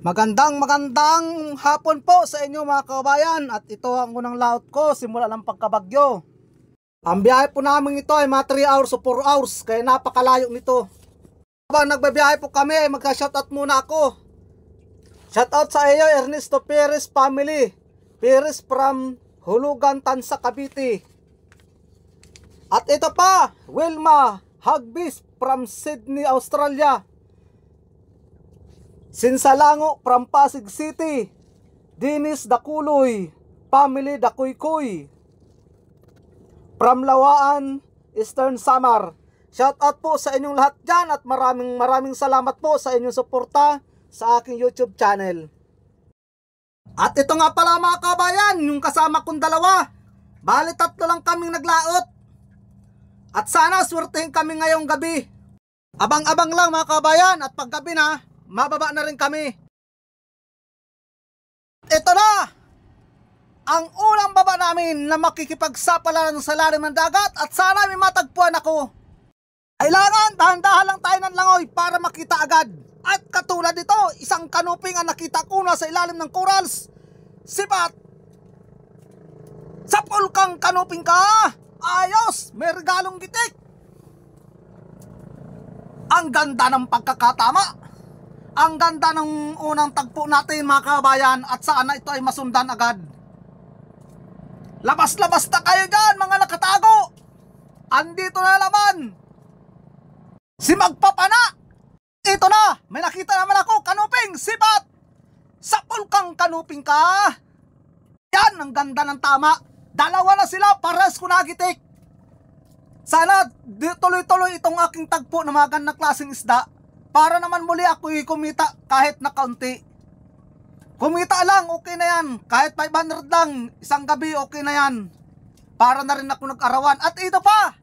Magandang hapon po sa inyo mga kabayan, at ito ang unang laot ko simula ng pagkabagyo. Ang biyahe po namin ito ay mga 3 hours o 4 hours, kaya napakalayo nito. Habang nagbabiyahe po kami, magka-shoutout muna ako. Shoutout sa iyo Ernesto Perez family, Perez from Hulugan, Tansa, Cavite. At ito pa, Wilma Hagbis from Sydney, Australia. Sinsalango from Pasig City, Dinis Dakuloy family, Dakuykuy from Lawaan, Eastern Samar. Shout out po sa inyong lahat dyan, at maraming salamat po sa inyong suporta sa aking YouTube channel. At ito nga pala mga kabayan, yung kasama kong dalawa, bali 3 lang kaming naglaot, at sana swertehin kami ngayong gabi. Abang-abang lang mga kabayan, at paggabi na mababa na rin kami. Ito na ang unang baba namin na makikipagsapalaran sa lalim ng dagat, at sana may matagpuan ako. Kailangan dahan-dahan lang tayo ng langoy para makita agad. At katulad dito, isang kanuping ang nakita ko na sa ilalim ng corals. Sipat! Sapul kang kanuping ka! Ayos! May regalong gitik! Ang ganda ng pagkakatama! Ang ganda ng unang tagpo natin mga kabayan, at sana ito ay masundan agad. Labas-labas na kayo dyan mga nakatago! Andito na naman si Magpapana! Ito na! May nakita naman ako! Kanuping! Sipat! Sapul kang kanuping ka! Yan! Ang ganda ng tama! Dalawa na sila! Pares ko nagitik! Sana tuloy-tuloy itong aking tagpo ng mga gandang klaseng isda, para naman muli ako kumita kahit na kaunti. Kumita lang, okay na yan. Kahit 500 lang, isang gabi, okay na yan. Para na rin ako nag-arawan. At ito pa,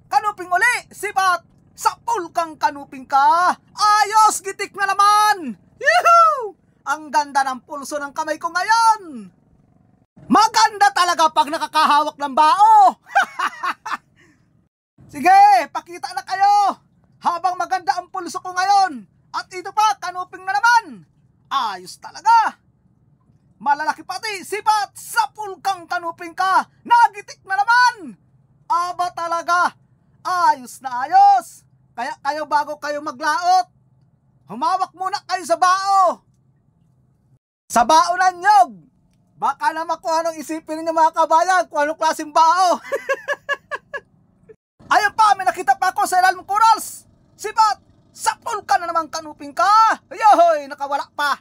kanuping uli, sipat, sapul kang kanuping ka. Ayos, gitik na naman. Yuhuu! Ang ganda ng pulso ng kamay ko ngayon. Maganda talaga pag nakakahawak ng bao. Sige, pakita na kayo. Habang maganda ang pulso ko ngayon. At ito pa, kanuping na naman. Ayos talaga. Malalaki pati, sipat, sapul kang kanuping ka. Nagitik na naman. Aba talaga. Ayos na ayos. Kaya kayo bago kayo maglaot, humawak muna kayo sa bao. Sa bao ng nyog. Baka naman kung anong isipin ninyo mga kabayan, kung anong klaseng bao. Ayun pa, may nakita pa ako sa ilalim corals. Sipat! Sapul ka na naman kanuping ka! Ayoy! Nakawala pa!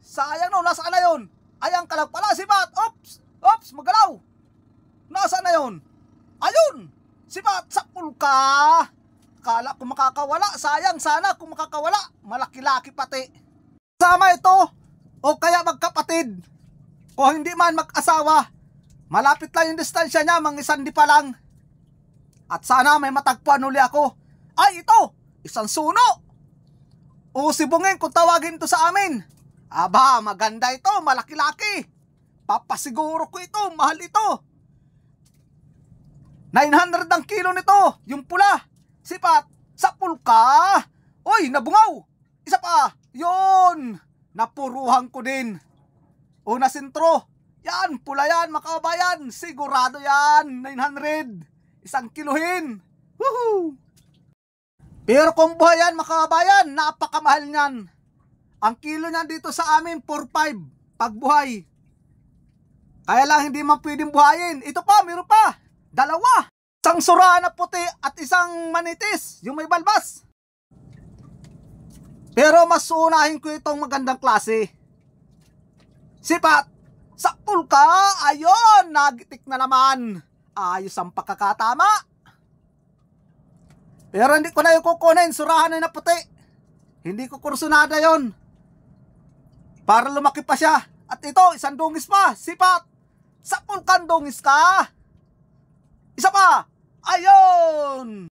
Sayang no, nasaan na yun? Ayan ka lang pala, sipat! Oops! Oops! Magalaw! Nasaan na yun? Ayun! Sipat! Sapul ka! Kala ko makakawala. Sayang, sana kung makakawala. Malaki-laki pati. Sama ito, o kaya magkapatid. O hindi man mag-asawa. Malapit lang yung distansya niya, mga isandi pa lang. At sana may matagpuan uli ako. Ay, ito! Isang suno! O sibungin kung tawagin ito sa amin. Aba, maganda ito, malaki-laki. Papasiguro ko ito, mahal ito. 900 ang kilo nito, yung pula. Sipat, sapul ka. Uy, nabungaw. Isa pa, yun. Napuruhan ko din. Una sentro. Yan, pula yan, makabayan. Sigurado yan, 900. Isang kilohin. Woohoo! Pero kung buhay yan, makabayan, napakamahal niyan. Ang kilo niyan dito sa amin, 4.5 pag buhay. Kaya lang hindi man pwedeng buhayin. Ito pa, meron pa. 2. Isang sura na puti at isang manitis, yung may balbas. Pero mas unahin ko itong magandang klase. Sipat, sapul ka. Ayun, nagitik na naman. Ayos ang pagkakatama. Pero hindi ko na yung kukunin, surahan na puti. Hindi ko kursunada yon. Para lumaki pa siya. At ito, isang dungis pa, sipat. Sapul kang dungis ka. Isa pa. Ayun.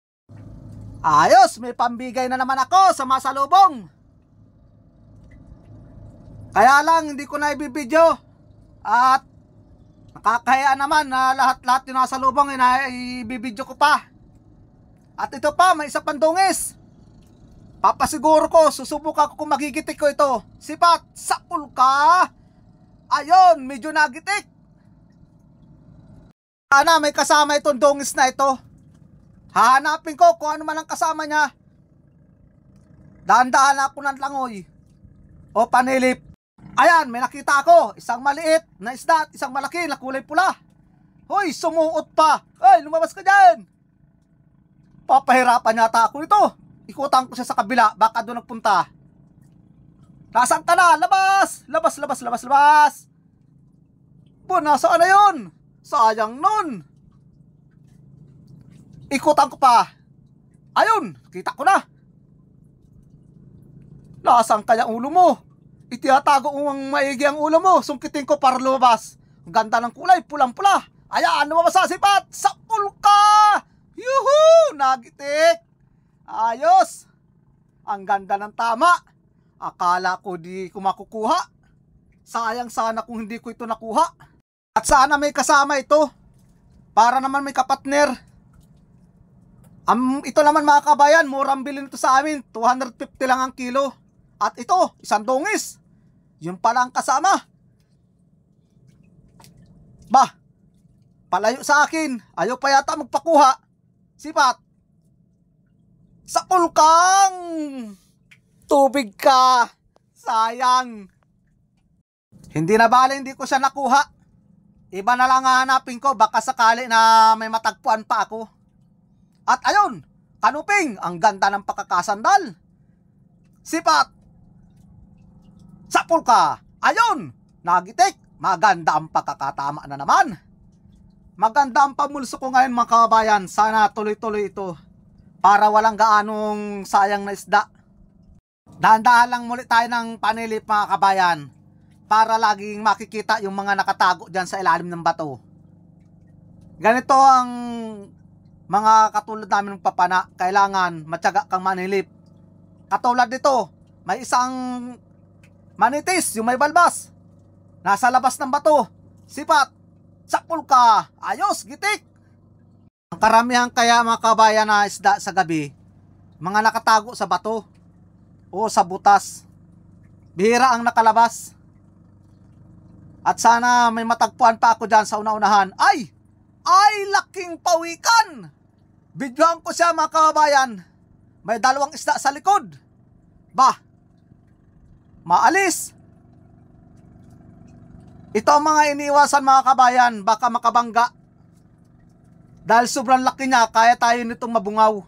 Ayos, may pambigay na naman ako sa masalubong. Kaya lang, hindi ko na ibibidyo. At nakakaya naman na lahat-lahat yung nasa lubong ibibidyo ko pa. At ito pa, may isa pang dungis. Papasiguro ko, susubukan ko kung magigitik ko ito. Sipat, sapul ka. Ayun, medyo nagitik. Sana may kasama itong dongis na ito. Hahanapin ko kung ano man ang kasama niya. Dahan-dahan ako ng langoy o panilip. Ayan, may nakita ako. Isang maliit na isda at isang malaki na kulay pula. Hoy, sumuot pa. Ay, lumabas ka dyan. Papahirapan yata ako ito. Ikutan ko siya sa kabila, baka doon nagpunta. Nasaan ka na? Labas! Labas, labas, labas, labas! Bu, nasaan na yun? Sayang nun. Ikutan ko pa. Ayun, kita ko na. Nasaan kaya ulo mo? Itiyatago ang maigi ang ulo mo. Sungkitin ko para lumabas. Ang ganda ng kulay, pulang-pula. Ayan, lumabas sa sipat. Sapul ka! Yuhu! Nagitik. Ayos. Ang ganda ng tama. Akala ko di ko makukuha. Sayang sana kung hindi ko ito nakuha. At sana may kasama ito. Para naman may kapatner. Ito naman mga kabayan, murang bilhin ito sa amin. 250 lang ang kilo. At ito, isang dongis. Yun pala ang kasama. Bah, palayo sa akin. Ayaw pa yata magpakuha. Sipat. Sapul kang. Tubig ka. Sayang. Hindi na bale, hindi ko siya nakuha. Iba na lang hanapin ko. Baka sakali na may matagpuan pa ako. At ayun, kanuping. Ang ganda ng pakakasandal. Sipat. Sapul ka. Ayun, nagitik. Maganda ang pagkakatama na naman. Maganda ang pamulso ko ngayon mga kabayan. Sana tuloy-tuloy ito. Para walang gaanong sayang na isda. Dahan-dahan lang muli tayo ng panilip mga kabayan. Para laging makikita yung mga nakatago dyan sa ilalim ng bato. Ganito ang mga katulad namin ng papana. Kailangan matyaga kang manilip. Katulad dito, may isang manitis, yung may balbas. Nasa labas ng bato. Sipat. Sapul ka. Ayos, gitik. Ang karamihan kaya mga kabayan na isda sa gabi, mga nakatago sa bato o sa butas. Bihira ang nakalabas. At sana may matagpuan pa ako dyan sa una-unahan. Ay, laking pawikan. Bidyohan ko siya mga kabayan. May dalawang isda sa likod. Bah, maalis. Ito ang mga iniiwasan mga kabayan. Baka makabangga. Dahil sobrang laki niya, kaya tayo nitong mabungaw.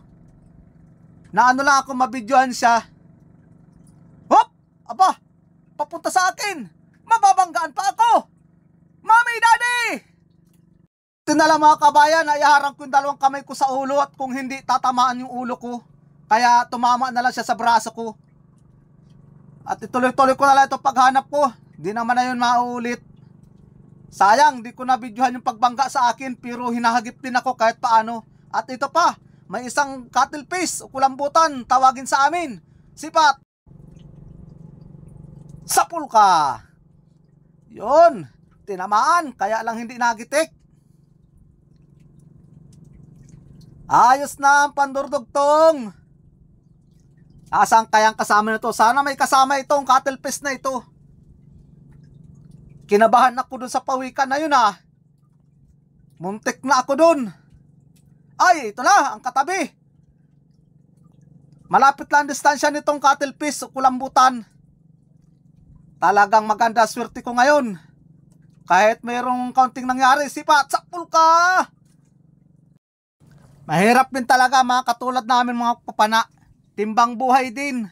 Na ano lang ako mabidyohan siya. Hop! Aba! Papunta sa akin! Mababanggaan pa ako! Mami, Daddy! Ito na lang mga kabayan, naiharang ko yung dalawang kamay ko sa ulo at kung hindi, tatamaan yung ulo ko. Kaya tumama na lang siya sa braso ko. At ituloy-tuloy ko na lang ito paghanap ko. Di naman na yun mauulit. Sayang, di ko na videohan yung pagbangga sa akin pero hinahagip din ako kahit paano. At ito pa, may isang cuttlefish o kulambutan, tawagin sa amin. Sipat. Sapul ka. Yun, tinamaan, kaya lang hindi nagitik. Ayos na ang pandurdugtong. Asang kayang kasama nito? Sana may kasama itong cuttlefish na ito. Kinabahan ako dun sa pawikan na yun ah. Muntik na ako dun. Ay, ito na, ang katabi. Malapit lang distansya nitong cuttlefish o kulambutan. Talagang maganda swerte ko ngayon. Kahit mayroong kaunting nangyari, sipat, sapul ka. Mahirap din talaga mga katulad namin mga papana. Timbang buhay din.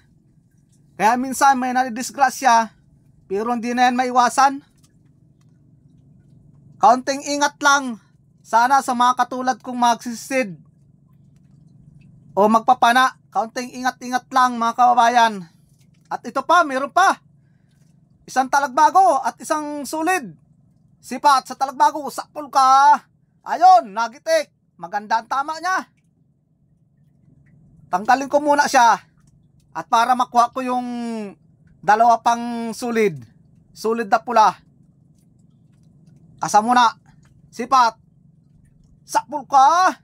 Kaya minsan may nadidisgrasya, pero hindi na yan maiwasan. Kaunting ingat lang. Sana sa mga katulad kong magsisid o magpapana, kaunting ingat-ingat lang mga kababayan. At ito pa, mayroon pa. Isang talagbago at isang sulid. Sipat sa talagbago, sapul ka. Ayun, nagitik. Maganda ang tama niya. Tanggalin ko muna siya. At para makuha ko yung dalawa pang sulid. Sulid na pula. Asa muna. Sipat. Sapul ka.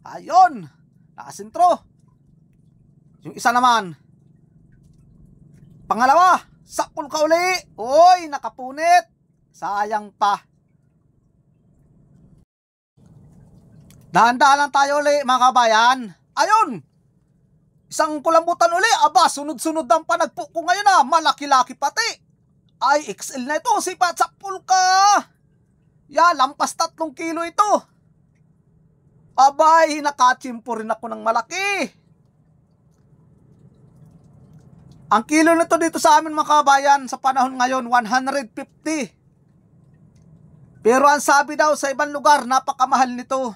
Ayun. Nakasintro. Yung isa naman. Pangalawa, sapul ka uli. Uy, nakapunit. Sayang pa. Dahan-dahan lang tayo uli mga kabayan. Ayun. Isang kulambutan uli. Aba, sunod-sunod ang panagpo ko ngayon ah. Malaki-laki pati. Ay, XL na ito. Sipat, sapul ka. Yan, lampas 3 kilo ito. Abay, nakachimpo rin ako ng malaki. Ang kilo nito dito sa amin mga kabayan sa panahon ngayon, 150. Pero ang sabi daw sa ibang lugar, napakamahal nito.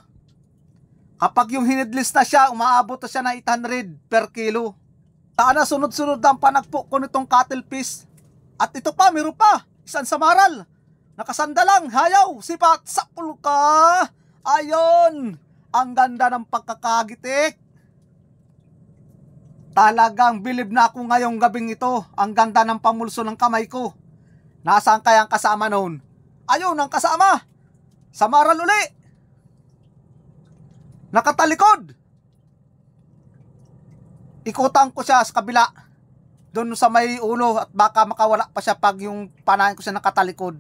Kapag yung hinidlis na siya, umaabot na siya ng 800 per kilo. Sana sunod-sunod ang panagpo ko nitong cuttlefish. At ito pa, meron pa. Isang samaral. Nakasanda lang, hayaw, sipat, sapul ka. Ayon, ang ganda ng pagkakagitik. Talagang bilib na ako ngayong gabing ito. Ang ganda ng pamulso ng kamay ko. Nasaan kaya ang kasama noon? Ayun, ang kasama. Samaral uli. Nakatalikod. Ikutan ko siya sa kabila. Doon sa may ulo at baka makawala pa siya pag yung panahin ko siya nakatalikod.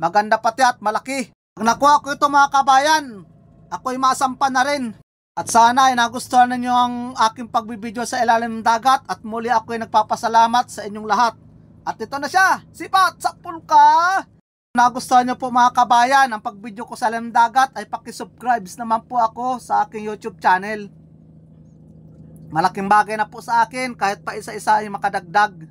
Maganda pati at malaki. Pag nakuha ko ito mga kabayan, ako'y masampa na rin. At sana ay nagustuhan ninyo ang aking pagbibideo sa ilalim ng dagat at muli ako'y nagpapasalamat sa inyong lahat. At ito na siya, sipat, sapul ka! Nagustuhan nyo po mga kabayan ang pagbideo ko sa ilalim ng dagat ay pakisubscribe naman po ako sa aking YouTube channel. Malaking bagay na po sa akin kahit pa isa-isa ay makadagdag.